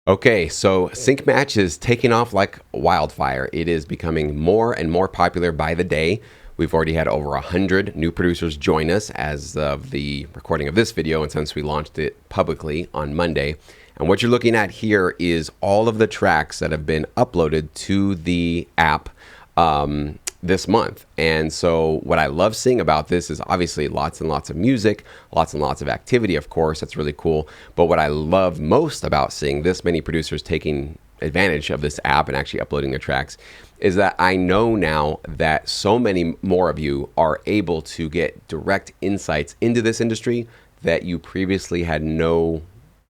Okay, so Sync Match is taking off like wildfire. It is becoming more and more popular by the day. We've already had over 100 new producers join us as of the recording of this video and since we launched it publicly on Monday. And what you're looking at here is all of the tracks that have been uploaded to the app this month. And so what I love seeing about this is obviously lots and lots of music, lots and lots of activity, of course. That's really cool. But what I love most about seeing this many producers taking advantage of this app and actually uploading their tracks is that I know now that so many more of you are able to get direct insights into this industry that you previously had no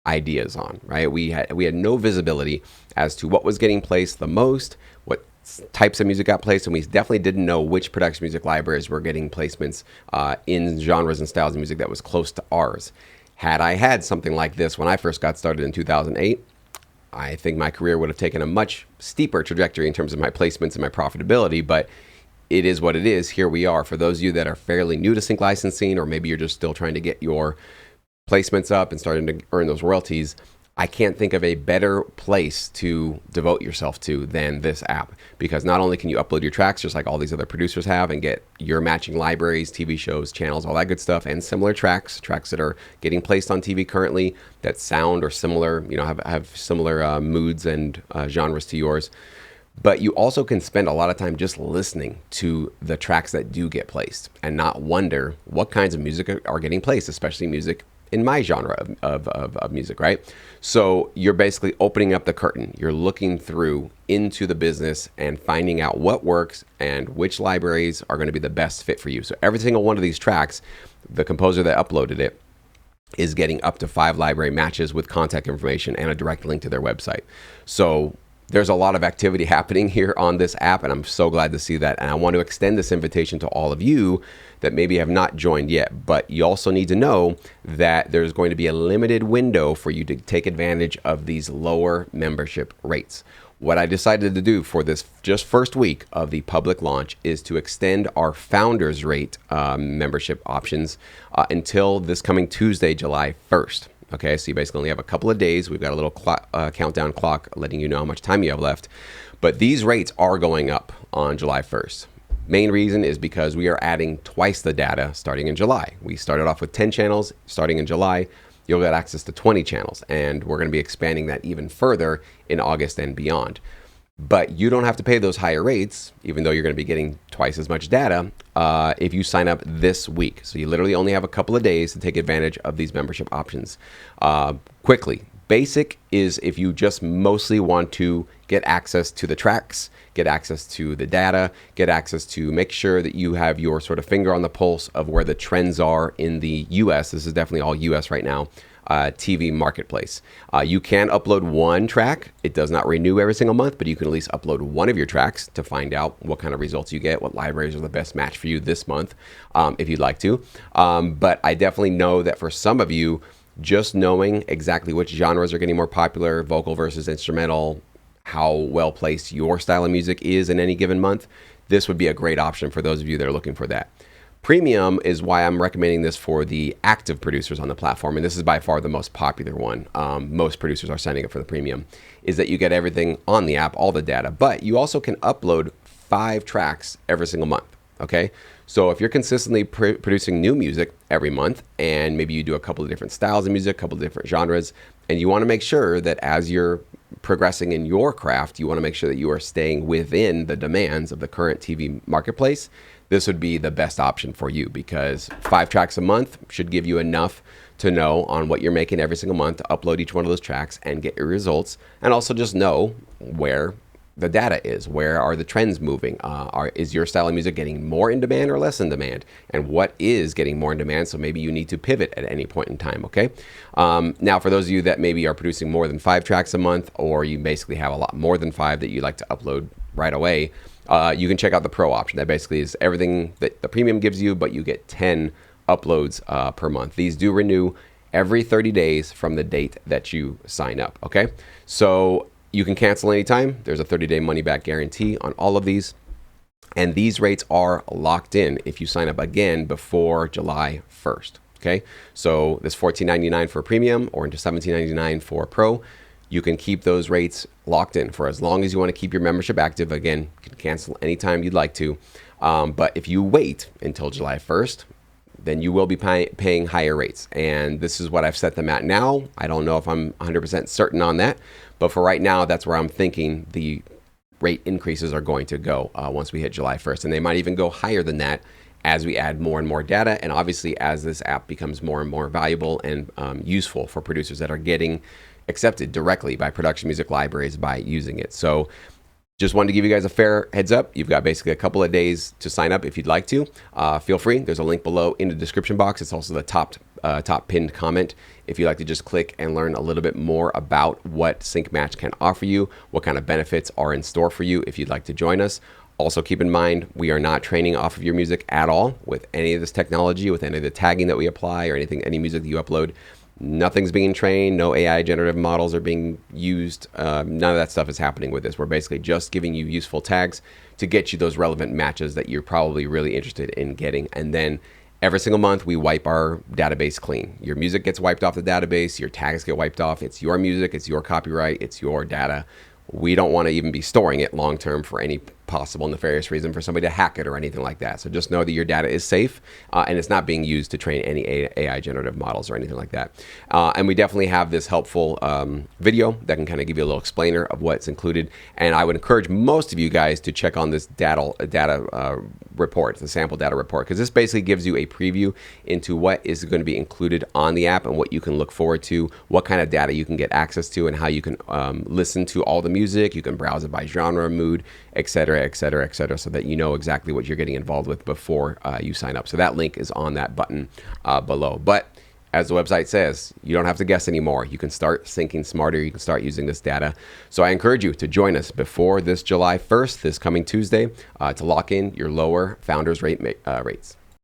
ideas on, right? We had no visibility as to what was getting placed the most, what types of music got placed, and we definitely didn't know which production music libraries were getting placements in genres and styles of music that was close to ours. Had I had something like this when I first got started in 2008, I think my career would have taken a much steeper trajectory in terms of my placements and my profitability, but it is what it is. Here we are. For those of you that are fairly new to sync licensing, or maybe you're just still trying to get your placements up and starting to earn those royalties, I can't think of a better place to devote yourself to than this app, because not only can you upload your tracks just like all these other producers have and get your matching libraries, TV shows, channels, all that good stuff, and similar tracks that are getting placed on TV currently that sound or similar, have similar moods and genres to yours. But you also can spend a lot of time just listening to the tracks that do get placed and not wonder what kinds of music are getting placed, especially music in my genre of music, right? So you're basically opening up the curtain. You're looking through into the business and finding out what works and which libraries are going to be the best fit for you. So every single one of these tracks, the composer that uploaded it is getting up to 5 library matches with contact information and a direct link to their website. So there's a lot of activity happening here on this app, and I'm so glad to see that. And I want to extend this invitation to all of you that maybe have not joined yet, but you also need to know that there's going to be a limited window for you to take advantage of these lower membership rates. What I decided to do for this just first week of the public launch is to extend our founders rate membership options until this coming Tuesday, July 1st. Okay, so you basically only have a couple of days. We've got a little countdown clock letting you know how much time you have left. But these rates are going up on July 1st. Main reason is because we are adding twice the data starting in July. We started off with 10 channels. Starting in July, you'll get access to 20 channels. And we're going to be expanding that even further in August and beyond. But you don't have to pay those higher rates, even though you're going to be getting twice as much data, if you sign up this week. So you literally only have a couple of days to take advantage of these membership options quickly. Basic is if you just mostly want to get access to the tracks, get access to the data, get access to make sure that you have your sort of finger on the pulse of where the trends are in the US. This is definitely all US right now. TV marketplace. You can upload one track. It does not renew every single month, but you can at least upload one of your tracks to find out what kind of results you get, what libraries are the best match for you this month, if you'd like to. But I definitely know that for some of you, just knowing exactly which genres are getting more popular, vocal versus instrumental, how well placed your style of music is in any given month, this would be a great option for those of you that are looking for that. Premium is why I'm recommending this for the active producers on the platform, and this is by far the most popular one. Most producers are signing up for the premium, is that you get everything on the app, all the data, but you also can upload 5 tracks every single month, okay? So if you're consistently producing new music every month, and maybe you do a couple of different styles of music, a couple of different genres, and you want to make sure that as you're progressing in your craft, you want to make sure that you are staying within the demands of the current TV marketplace, this would be the best option for you, because 5 tracks a month should give you enough to know on what you're making every single month to upload each one of those tracks and get your results, and also just know where the data is. Where are the trends moving? Is your style of music getting more in demand or less in demand? And what is getting more in demand? So maybe you need to pivot at any point in time, okay? Now, for those of you that maybe are producing more than 5 tracks a month, or you basically have a lot more than 5 that you like to upload right away, you can check out the Pro option. That basically is everything that the premium gives you, but you get 10 uploads per month. These do renew every 30 days from the date that you sign up, okay? So you can cancel anytime. There's a 30-day money-back guarantee on all of these. And these rates are locked in if you sign up again before July 1st, okay? So this $14.99 for premium or into $17.99 for Pro. you can keep those rates locked in for as long as you want to keep your membership active. Again, you can cancel anytime you'd like to. But if you wait until July 1st, then you will be paying higher rates. And this is what I've set them at now. I don't know if I'm 100% certain on that, but for right now, that's where I'm thinking the rate increases are going to go once we hit July 1st. And they might even go higher than that as we add more and more data. And obviously, as this app becomes more and more valuable and useful for producers that are getting accepted directly by production music libraries by using it. So just wanted to give you guys a fair heads up. You've got basically a couple of days to sign up if you'd like to. Feel free. There's a link below in the description box. It's also the top pinned comment if you'd like to just click and learn a little bit more about what SyncMatch can offer you, what kind of benefits are in store for you if you'd like to join us. Also keep in mind, we are not training off of your music at all with any of this technology, with any of the tagging that we apply or anything, any music that you upload. Nothing's being trained. No AI generative models are being used. None of that stuff is happening with this. We're basically just giving you useful tags to get you those relevant matches that you're probably really interested in getting. And then every single month, we wipe our database clean. Your music gets wiped off the database. Your tags get wiped off. It's your music. It's your copyright. It's your data. We don't want to even be storing it long term for any possible nefarious reason for somebody to hack it or anything like that. So just know that your data is safe and it's not being used to train any AI generative models or anything like that. And we definitely have this helpful video that can kind of give you a little explainer of what's included. And I would encourage most of you guys to check on this data report, the sample data report, because this basically gives you a preview into what is going to be included on the app and what you can look forward to, what kind of data you can get access to, and how you can listen to all the music. You can browse it by genre, mood, etc., etc., etc., so that you know exactly what you're getting involved with before you sign up. So that link is on that button below. But as the website says, you don't have to guess anymore. You can start syncing smarter. You can start using this data. So I encourage you to join us before this July 1st, this coming Tuesday, to lock in your lower founders rate rates.